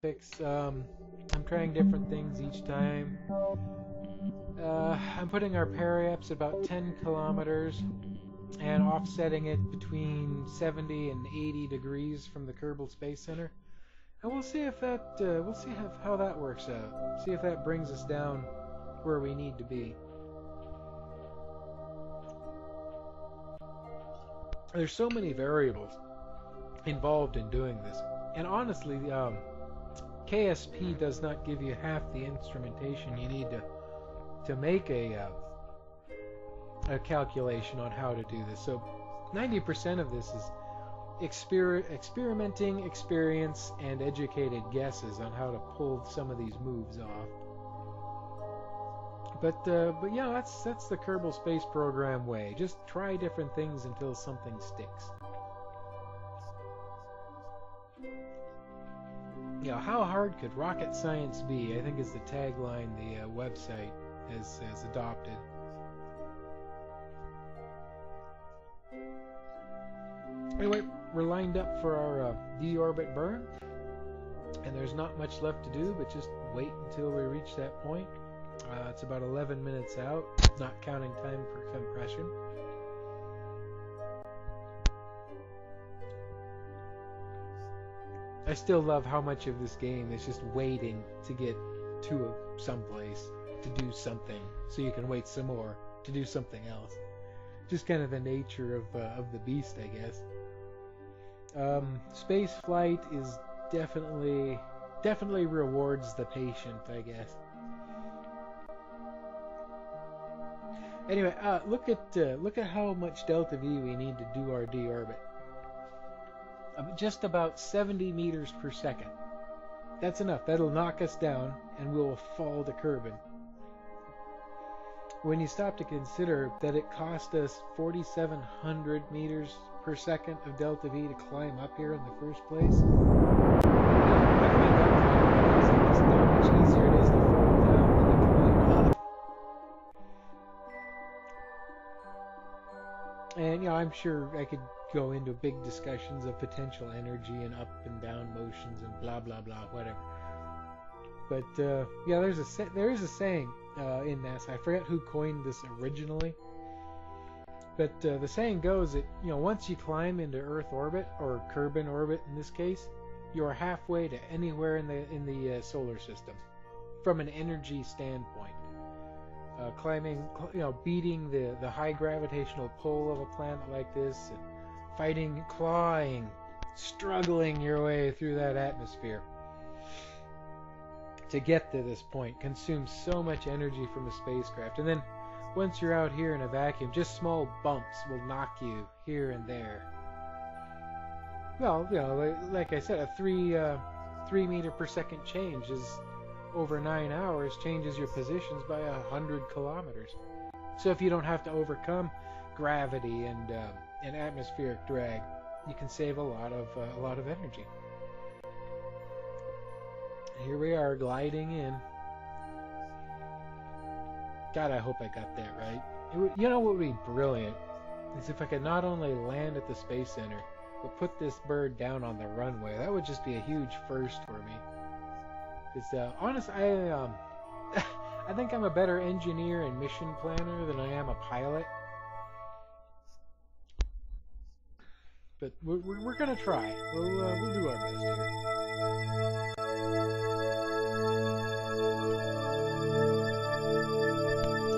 Fix. I'm trying different things each time. I'm putting our periaps about 10 kilometers and offsetting it between 70 and 80 degrees from the Kerbal Space Center. And we'll see if that we'll see how that works out. See if that brings us down where we need to be. There's so many variables involved in doing this, and honestly, KSP does not give you half the instrumentation you need to make a calculation on how to do this. So 90% of this is experimenting, experience, and educated guesses on how to pull some of these moves off. But yeah, that's the Kerbal Space Program way. Just try different things until something sticks. Yeah, how hard could rocket science be? I think is the tagline the website has adopted. Anyway, we're lined up for our deorbit burn, and there's not much left to do, but just wait until we reach that point. It's about 11 minutes out, not counting time for compression. I still love how much of this game is just waiting to get to someplace to do something, so you can wait some more to do something else. Just kind of the nature of the beast, I guess. Space flight is definitely rewards the patient, I guess. Anyway, look at how much delta V we need to do our deorbit. Just about 70 meters per second. That's enough. That'll knock us down, and we'll fall to Kerbin. When you stop to consider that it cost us 4,700 meters per second of delta V to climb up here in the first place, I find that just how much easier it is to fall down than to climb up. And I'm sure I could go into big discussions of potential energy and up and down motions and blah blah blah, whatever. But yeah, there is a saying in NASA. I forget who coined this originally, but the saying goes that once you climb into Earth orbit, or Kerbin orbit in this case, you are halfway to anywhere in the solar system from an energy standpoint. Climbing, beating the high gravitational pull of a planet like this, and fighting, clawing, struggling your way through that atmosphere to get to this point consumes so much energy from a spacecraft. And then once you're out here in a vacuum, just small bumps will knock you here and there. Well, like I said, a 3 meter per second change is over 9 hours changes your positions by 100 kilometers. So if you don't have to overcome gravity and atmospheric drag, you can save a lot of energy. Here we are gliding in. God, I hope I got that right. What would be brilliant is if I could not only land at the Space Center, but put this bird down on the runway. That would just be a huge first for me. Because honestly, I think I'm a better engineer and mission planner than I am a pilot. But we're gonna try. We'll do our best here.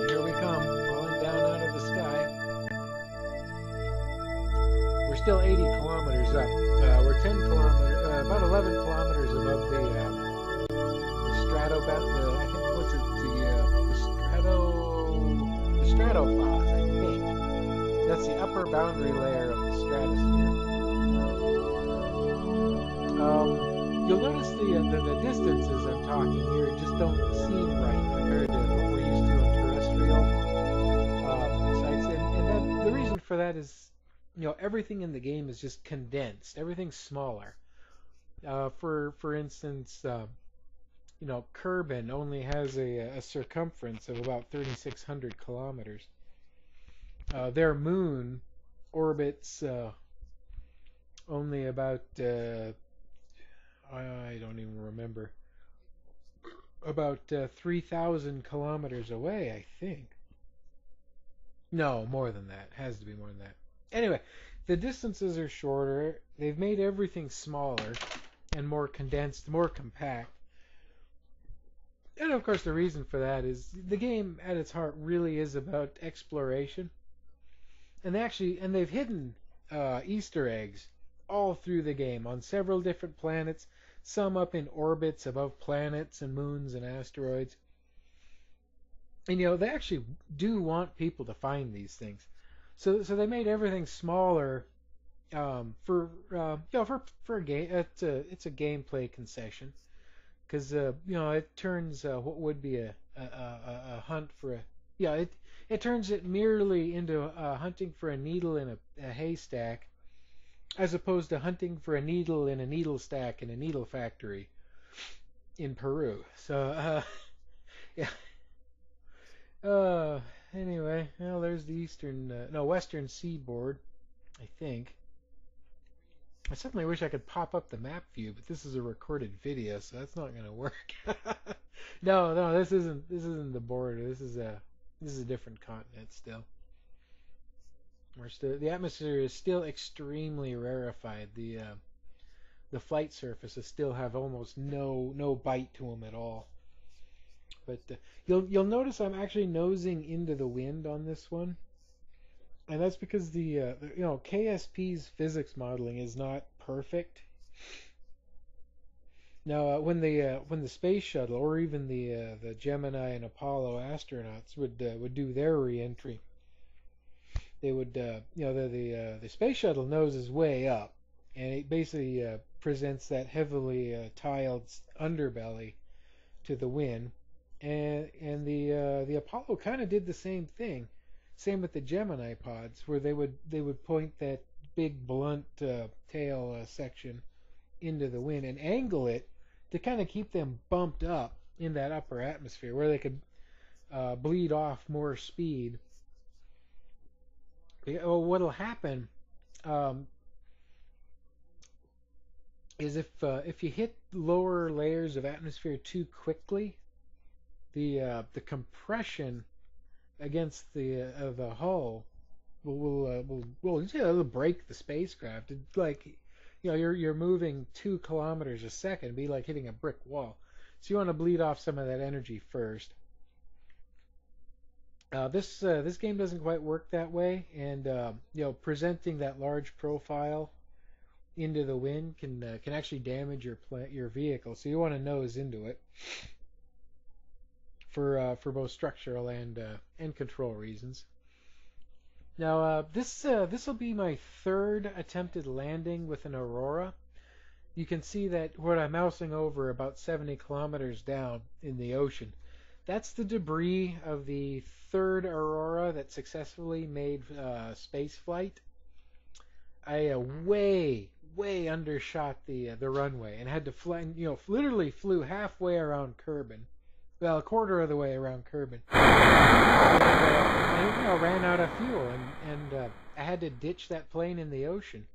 Here we come, falling down out of the sky. We're still 80 kilometers up. We're 10 kilometers, about 11 kilometers above the I think what's it, the stratopause, I think. That's the upper boundary layer of the stratosphere. You'll notice the distances I'm talking here just don't seem right compared to what we're used to on terrestrial sites, and the reason for that is, everything in the game is just condensed. Everything's smaller. For instance, Kerbin only has a circumference of about 3,600 kilometers. Their moon orbits only about I don't even remember. About 3,000 kilometers away, I think. No, more than that. Has to be more than that. Anyway, the distances are shorter. They've made everything smaller and more condensed, more compact. And of course, the reason for that is the game at its heart really is about exploration. And they've hidden Easter eggs all through the game on several different planets, some up in orbits above planets and moons and asteroids. And they actually do want people to find these things. So they made everything smaller for a game. It's a gameplay concession because it turns what would be a hunt for a it turns it merely into hunting for a needle in a haystack, as opposed to hunting for a needle in a needle stack in a needle factory in Peru. So yeah. Anyway, well, there's the western seaboard, I think. I suddenly wish I could pop up the map view, but this is a recorded video, so that's not going to work. No, this isn't the border. This is a different continent still. The atmosphere is still extremely rarefied. The flight surfaces still have almost no bite to them at all. But you'll notice I'm actually nosing into the wind on this one, and that's because the KSP's physics modeling is not perfect. Now, when the space shuttle or even the Gemini and Apollo astronauts would do their reentry, they would the space shuttle noses way up, and it basically presents that heavily tiled underbelly to the wind. And the Apollo kind of did the same thing. Same with the Gemini pods, where they would point that big blunt tail section into the wind and angle it to kind of keep them bumped up in that upper atmosphere, where they could bleed off more speed. What'll happen is if you hit lower layers of atmosphere too quickly, the compression against the hull it'll break the spacecraft. It's like you're moving 2 kilometers a second, it'd be like hitting a brick wall. So you want to bleed off some of that energy first. This game doesn't quite work that way, and presenting that large profile into the wind can actually damage your vehicle. So you want to nose into it for both structural and control reasons. Now this will be my third attempted landing with an Aurora. You can see that what I'm mousing over about 70 kilometers down in the ocean. That's the debris of the third Aurora that successfully made space flight. I way undershot the runway and had to fly. Literally flew halfway around Kerbin. Well, a quarter of the way around Kerbin. And ran out of fuel, and I had to ditch that plane in the ocean.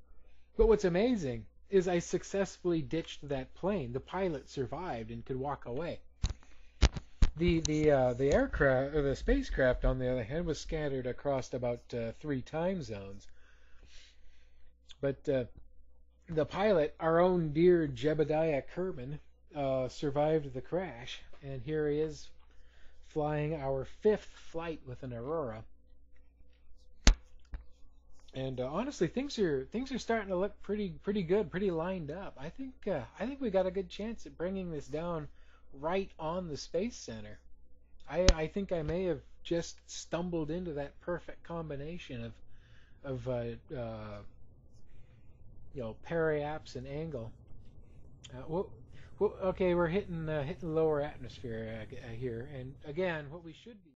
But what's amazing is I successfully ditched that plane. The pilot survived and could walk away. The aircraft, or the spacecraft, on the other hand, was scattered across about 3 time zones. But the pilot, our own dear Jebediah Kerbin, survived the crash, and here he is flying our 5th flight with an Aurora. And honestly, things are starting to look pretty good, pretty lined up. I think we got a good chance at bringing this down right on the Space Center. I think I may have just stumbled into that perfect combination of periaps and angle. Okay, we're hitting lower atmosphere here, and again, what we should be